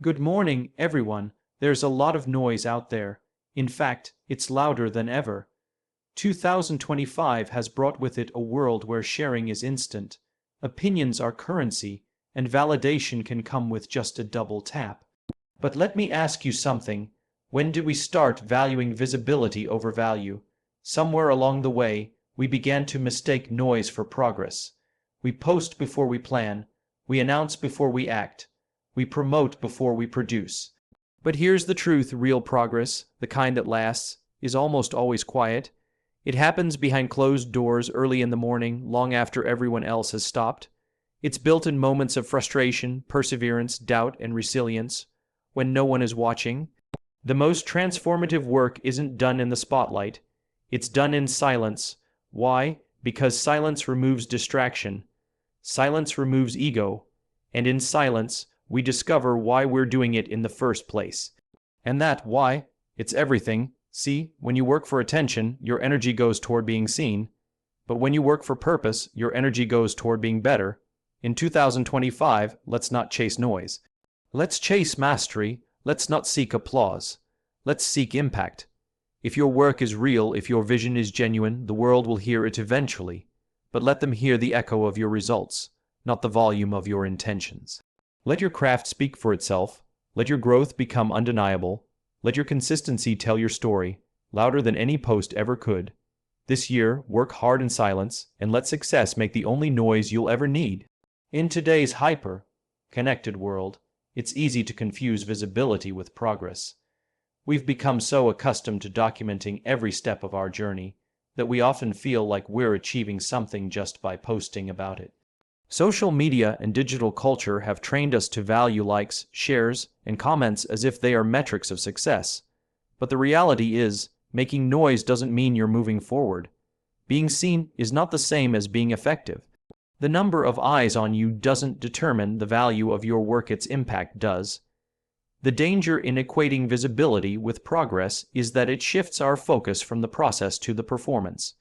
Good morning, everyone. There's a lot of noise out there. In fact, it's louder than ever. 2025 has brought with it a world where sharing is instant, opinions are currency, and validation can come with just a double tap. But let me ask you something. When did we start valuing visibility over value? Somewhere along the way, we began to mistake noise for progress. We post before we plan. We announce before we act. We promote before we produce. But here's the truth: real progress, the kind that lasts, is almost always quiet. It happens behind closed doors early in the morning, long after everyone else has stopped. It's built in moments of frustration, perseverance, doubt, and resilience, when no one is watching. The most transformative work isn't done in the spotlight. It's done in silence. Why? Because silence removes distraction. Silence removes ego. And in silence, we discover why we're doing it in the first place. And that why, it's everything. See, when you work for attention, your energy goes toward being seen. But when you work for purpose, your energy goes toward being better. In 2025, let's not chase noise. Let's chase mastery. Let's not seek applause. Let's seek impact. If your work is real, if your vision is genuine, the world will hear it eventually. But let them hear the echo of your results, not the volume of your intentions. Let your craft speak for itself. Let your growth become undeniable. Let your consistency tell your story, louder than any post ever could. This year, work hard in silence, and let success make the only noise you'll ever need. In today's hyper-connected world, it's easy to confuse visibility with progress. We've become so accustomed to documenting every step of our journey that we often feel like we're achieving something just by posting about it. Social media and digital culture have trained us to value likes, shares, and comments as if they are metrics of success. But the reality is, making noise doesn't mean you're moving forward. Being seen is not the same as being effective. The number of eyes on you doesn't determine the value of your work, its impact does. The danger in equating visibility with progress is that it shifts our focus from the process to the performance.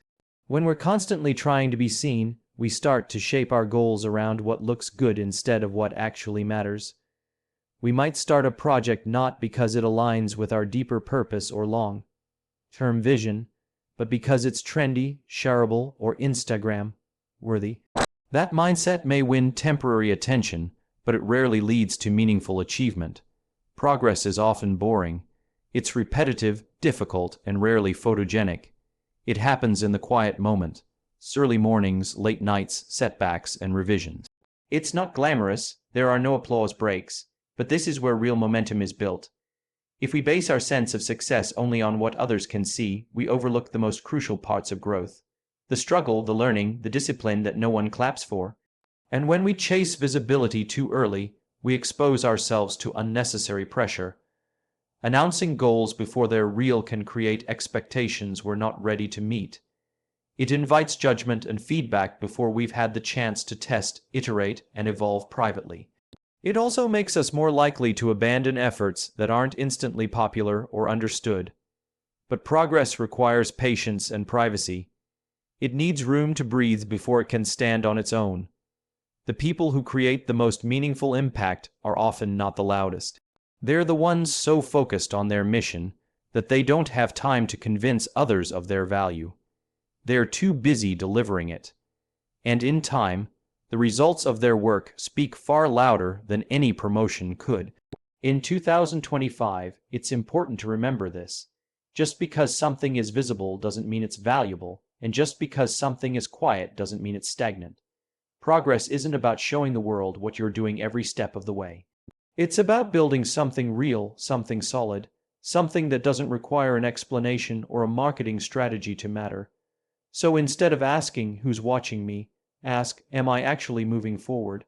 When we're constantly trying to be seen, we start to shape our goals around what looks good instead of what actually matters. We might start a project not because it aligns with our deeper purpose or long-term vision, but because it's trendy, shareable, or Instagram-worthy. That mindset may win temporary attention, but it rarely leads to meaningful achievement. Progress is often boring. It's repetitive, difficult, and rarely photogenic. It happens in the quiet moment. Early mornings, late nights, setbacks, and revisions. It's not glamorous, there are no applause breaks, but this is where real momentum is built. If we base our sense of success only on what others can see, we overlook the most crucial parts of growth. The struggle, the learning, the discipline that no one claps for. And when we chase visibility too early, we expose ourselves to unnecessary pressure. Announcing goals before they're real can create expectations we're not ready to meet. It invites judgment and feedback before we've had the chance to test, iterate, and evolve privately. It also makes us more likely to abandon efforts that aren't instantly popular or understood. But progress requires patience and privacy. It needs room to breathe before it can stand on its own. The people who create the most meaningful impact are often not the loudest. They're the ones so focused on their mission that they don't have time to convince others of their value. They're too busy delivering it. And in time, the results of their work speak far louder than any promotion could. In 2025, it's important to remember this. Just because something is visible doesn't mean it's valuable, and just because something is quiet doesn't mean it's stagnant. Progress isn't about showing the world what you're doing every step of the way. It's about building something real, something solid, something that doesn't require an explanation or a marketing strategy to matter. So instead of asking, "Who's watching me?" ask, "Am I actually moving forward?"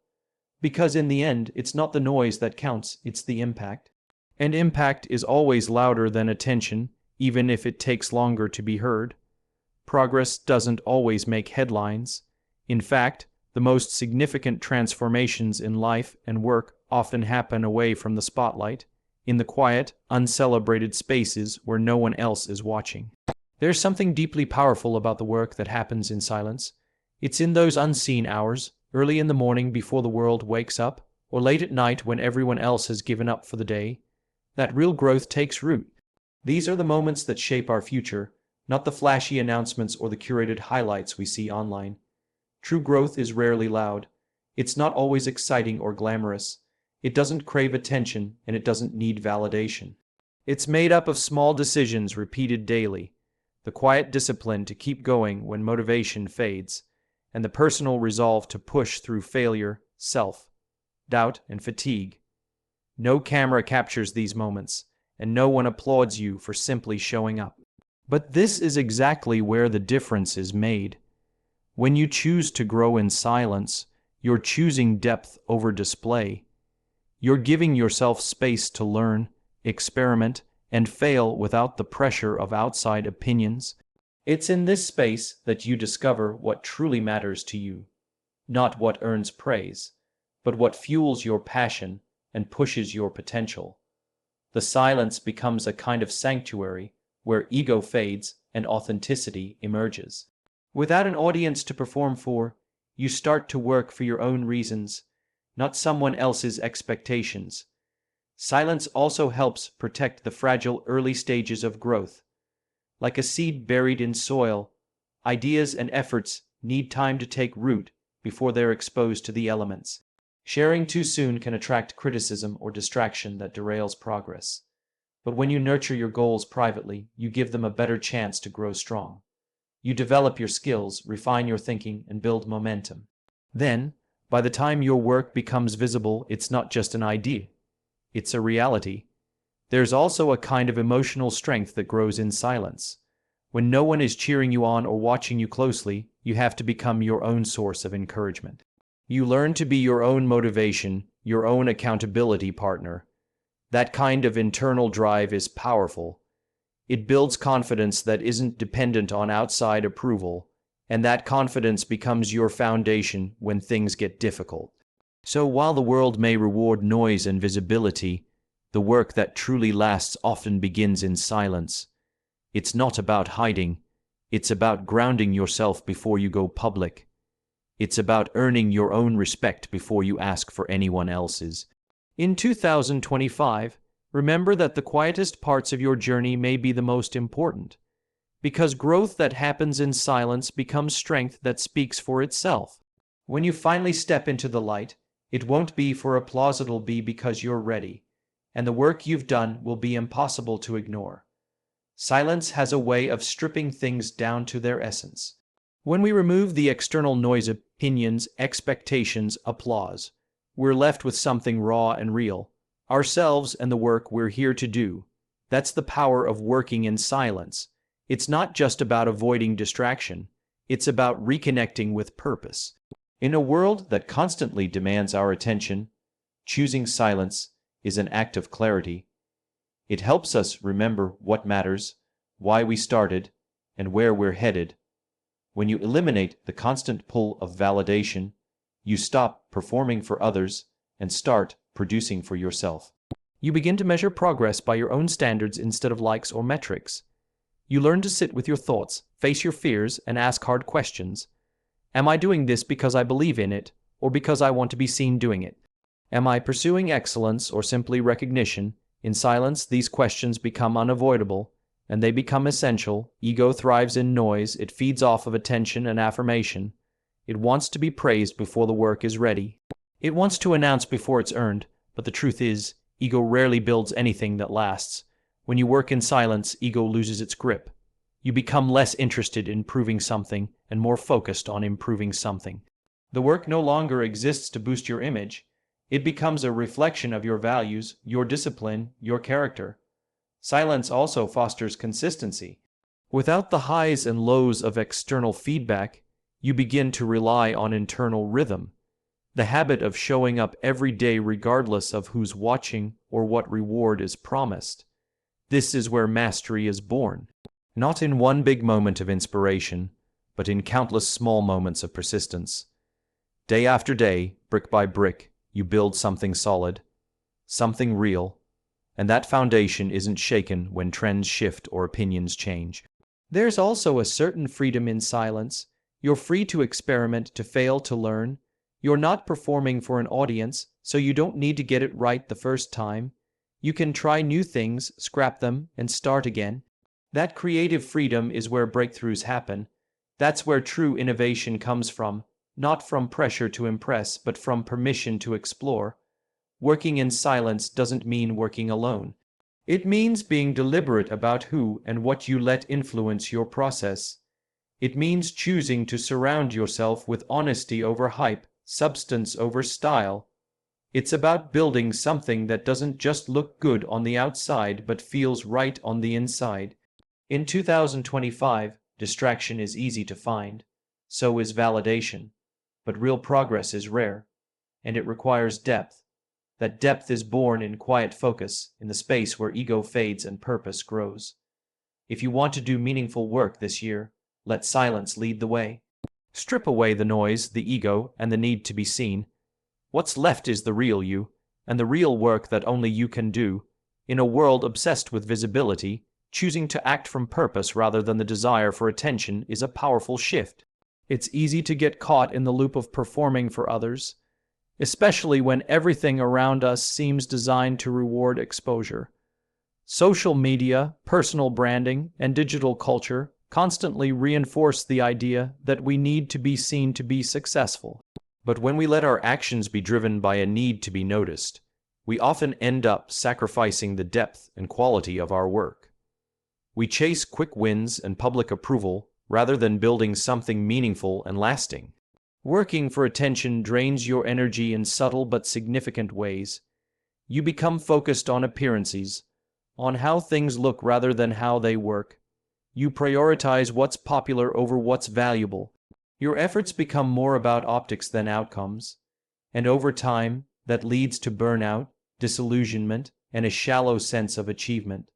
Because in the end, it's not the noise that counts, it's the impact. And impact is always louder than attention, even if it takes longer to be heard. Progress doesn't always make headlines. In fact, the most significant transformations in life and work often happen away from the spotlight, in the quiet, uncelebrated spaces where no one else is watching. There's something deeply powerful about the work that happens in silence. It's in those unseen hours, early in the morning before the world wakes up, or late at night when everyone else has given up for the day, that real growth takes root. These are the moments that shape our future, not the flashy announcements or the curated highlights we see online. True growth is rarely loud. It's not always exciting or glamorous. It doesn't crave attention, and it doesn't need validation. It's made up of small decisions repeated daily, the quiet discipline to keep going when motivation fades, and the personal resolve to push through failure, self-doubt, and fatigue. No camera captures these moments, and no one applauds you for simply showing up. But this is exactly where the difference is made. When you choose to grow in silence, you're choosing depth over display. You're giving yourself space to learn, experiment, and fail without the pressure of outside opinions. It's in this space that you discover what truly matters to you. Not what earns praise, but what fuels your passion and pushes your potential. The silence becomes a kind of sanctuary where ego fades and authenticity emerges. Without an audience to perform for, you start to work for your own reasons, not someone else's expectations. Silence also helps protect the fragile early stages of growth. Like a seed buried in soil, ideas and efforts need time to take root before they're exposed to the elements. Sharing too soon can attract criticism or distraction that derails progress. But when you nurture your goals privately, you give them a better chance to grow strong. You develop your skills, refine your thinking, and build momentum. Then, by the time your work becomes visible, it's not just an idea. It's a reality. There's also a kind of emotional strength that grows in silence. When no one is cheering you on or watching you closely, you have to become your own source of encouragement. You learn to be your own motivation, your own accountability partner. That kind of internal drive is powerful. It builds confidence that isn't dependent on outside approval, and that confidence becomes your foundation when things get difficult. So while the world may reward noise and visibility, the work that truly lasts often begins in silence. It's not about hiding. It's about grounding yourself before you go public. It's about earning your own respect before you ask for anyone else's. In 2025, remember that the quietest parts of your journey may be the most important, because growth that happens in silence becomes strength that speaks for itself. When you finally step into the light, it won't be for applause, it'll be because you're ready, and the work you've done will be impossible to ignore. Silence has a way of stripping things down to their essence. When we remove the external noise, opinions, expectations, applause, we're left with something raw and real, ourselves and the work we're here to do. That's the power of working in silence. It's not just about avoiding distraction, it's about reconnecting with purpose. In a world that constantly demands our attention, choosing silence is an act of clarity. It helps us remember what matters, why we started, and where we're headed. When you eliminate the constant pull of validation, you stop performing for others and start producing for yourself. You begin to measure progress by your own standards instead of likes or metrics. You learn to sit with your thoughts, face your fears, and ask hard questions. Am I doing this because I believe in it, or because I want to be seen doing it? Am I pursuing excellence or simply recognition? In silence, these questions become unavoidable, and they become essential. Ego thrives in noise. It feeds off of attention and affirmation. It wants to be praised before the work is ready. It wants to announce before it's earned, but the truth is, ego rarely builds anything that lasts. When you work in silence, ego loses its grip. You become less interested in proving something and more focused on improving something. The work no longer exists to boost your image. It becomes a reflection of your values, your discipline, your character. Silence also fosters consistency. Without the highs and lows of external feedback, you begin to rely on internal rhythm. The habit of showing up every day regardless of who's watching or what reward is promised. This is where mastery is born. Not in one big moment of inspiration, but in countless small moments of persistence. Day after day, brick by brick, you build something solid, something real, and that foundation isn't shaken when trends shift or opinions change. There's also a certain freedom in silence. You're free to experiment, to fail, to learn. You're not performing for an audience, so you don't need to get it right the first time. You can try new things, scrap them, and start again. That creative freedom is where breakthroughs happen. That's where true innovation comes from, not from pressure to impress, but from permission to explore. Working in silence doesn't mean working alone. It means being deliberate about who and what you let influence your process. It means choosing to surround yourself with honesty over hype, substance over style. It's about building something that doesn't just look good on the outside but feels right on the inside. In 2025, distraction is easy to find. So is validation. But real progress is rare, and it requires depth. That depth is born in quiet focus, in the space where ego fades and purpose grows. If you want to do meaningful work this year, let silence lead the way. Strip away the noise, the ego, and the need to be seen. What's left is the real you, and the real work that only you can do. In a world obsessed with visibility, choosing to act from purpose rather than the desire for attention is a powerful shift. It's easy to get caught in the loop of performing for others, especially when everything around us seems designed to reward exposure. Social media, personal branding, and digital culture constantly reinforce the idea that we need to be seen to be successful. But when we let our actions be driven by a need to be noticed, we often end up sacrificing the depth and quality of our work. We chase quick wins and public approval rather than building something meaningful and lasting. Working for attention drains your energy in subtle but significant ways. You become focused on appearances, on how things look rather than how they work. You prioritize what's popular over what's valuable. Your efforts become more about optics than outcomes, and over time, that leads to burnout, disillusionment, and a shallow sense of achievement.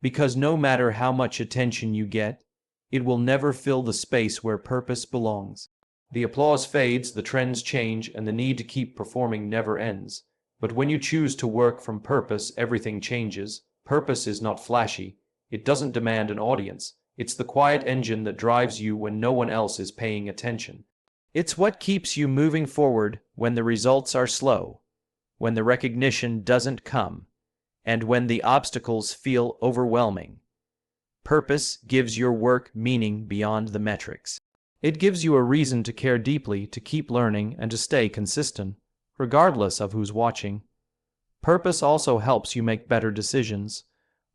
Because no matter how much attention you get, it will never fill the space where purpose belongs. The applause fades, the trends change, and the need to keep performing never ends. But when you choose to work from purpose, everything changes. Purpose is not flashy. It doesn't demand an audience. It's the quiet engine that drives you when no one else is paying attention. It's what keeps you moving forward when the results are slow, when the recognition doesn't come, and when the obstacles feel overwhelming. Purpose gives your work meaning beyond the metrics. It gives you a reason to care deeply, to keep learning, and to stay consistent, regardless of who's watching. Purpose also helps you make better decisions.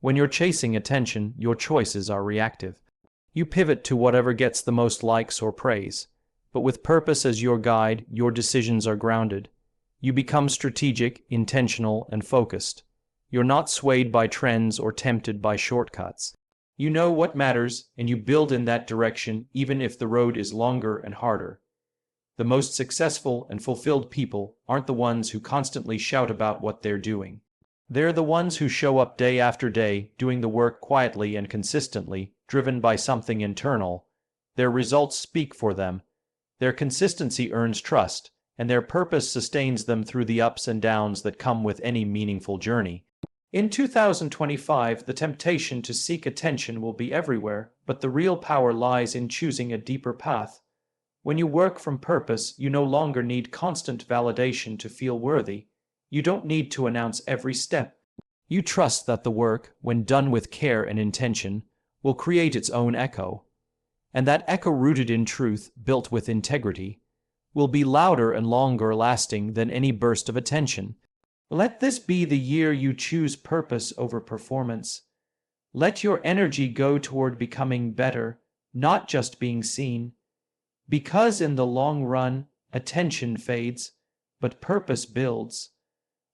When you're chasing attention, your choices are reactive. You pivot to whatever gets the most likes or praise. But with purpose as your guide, your decisions are grounded. You become strategic, intentional, and focused. You're not swayed by trends or tempted by shortcuts. You know what matters, and you build in that direction even if the road is longer and harder. The most successful and fulfilled people aren't the ones who constantly shout about what they're doing. They're the ones who show up day after day, doing the work quietly and consistently, driven by something internal. Their results speak for them. Their consistency earns trust, and their purpose sustains them through the ups and downs that come with any meaningful journey. In 2025, the temptation to seek attention will be everywhere, but the real power lies in choosing a deeper path. When you work from purpose, you no longer need constant validation to feel worthy. You don't need to announce every step. You trust that the work, when done with care and intention, will create its own echo. And that echo, rooted in truth, built with integrity, will be louder and longer lasting than any burst of attention. Let this be the year you choose purpose over performance. Let your energy go toward becoming better, not just being seen. Because in the long run, attention fades, but purpose builds.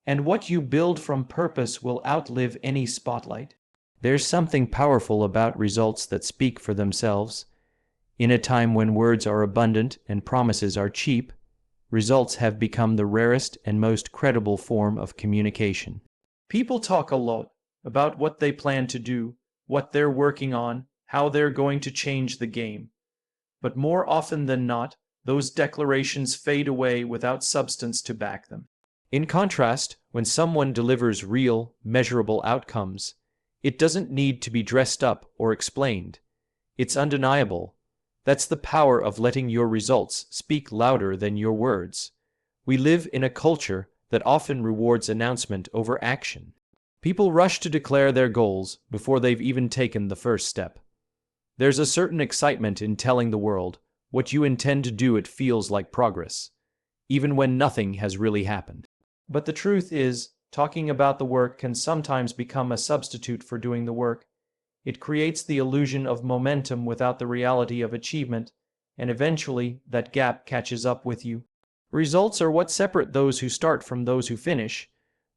And what you build from purpose will outlive any spotlight. There's something powerful about results that speak for themselves. In a time when words are abundant and promises are cheap, results have become the rarest and most credible form of communication. People talk a lot about what they plan to do, what they're working on, how they're going to change the game. But more often than not, those declarations fade away without substance to back them. In contrast, when someone delivers real, measurable outcomes, it doesn't need to be dressed up or explained. It's undeniable. That's the power of letting your results speak louder than your words. We live in a culture that often rewards announcement over action. People rush to declare their goals before they've even taken the first step. There's a certain excitement in telling the world what you intend to do. It feels like progress, even when nothing has really happened. But the truth is, talking about the work can sometimes become a substitute for doing the work. It creates the illusion of momentum without the reality of achievement, and eventually that gap catches up with you. Results are what separate those who start from those who finish.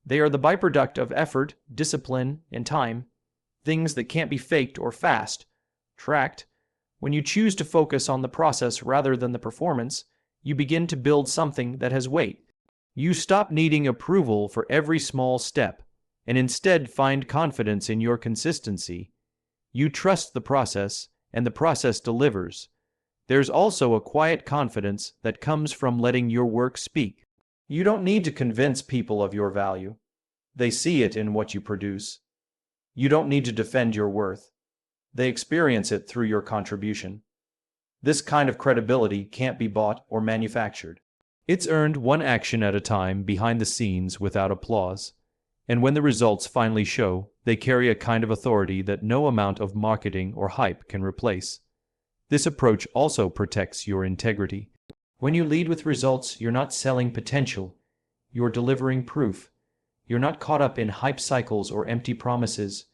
They are the byproduct of effort, discipline, and time, things that can't be faked or tracked. When you choose to focus on the process rather than the performance, you begin to build something that has weight. You stop needing approval for every small step, and instead find confidence in your consistency. You trust the process, and the process delivers. There's also a quiet confidence that comes from letting your work speak. You don't need to convince people of your value. They see it in what you produce. You don't need to defend your worth. They experience it through your contribution. This kind of credibility can't be bought or manufactured. It's earned one action at a time behind the scenes without applause. And when the results finally show, they carry a kind of authority that no amount of marketing or hype can replace. This approach also protects your integrity. When you lead with results, you're not selling potential. You're delivering proof. You're not caught up in hype cycles or empty promises.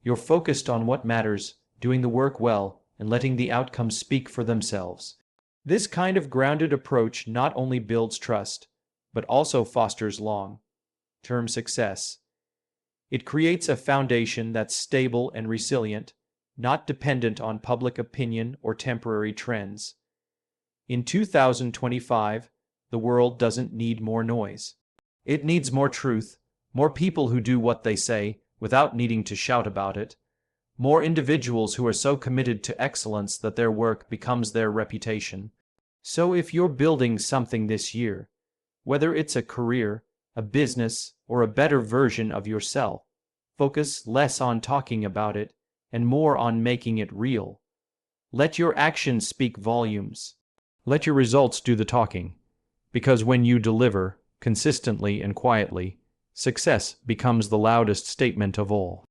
You're focused on what matters, doing the work well, and letting the outcomes speak for themselves. This kind of grounded approach not only builds trust, but also fosters long-term success. It creates a foundation that's stable and resilient, not dependent on public opinion or temporary trends. In 2025, the world doesn't need more noise. It needs more truth, more people who do what they say without needing to shout about it, more individuals who are so committed to excellence that their work becomes their reputation. So if you're building something this year, whether it's a career, a business, or a better version of yourself, focus less on talking about it and more on making it real. Let your actions speak volumes. Let your results do the talking. Because when you deliver, consistently and quietly, success becomes the loudest statement of all.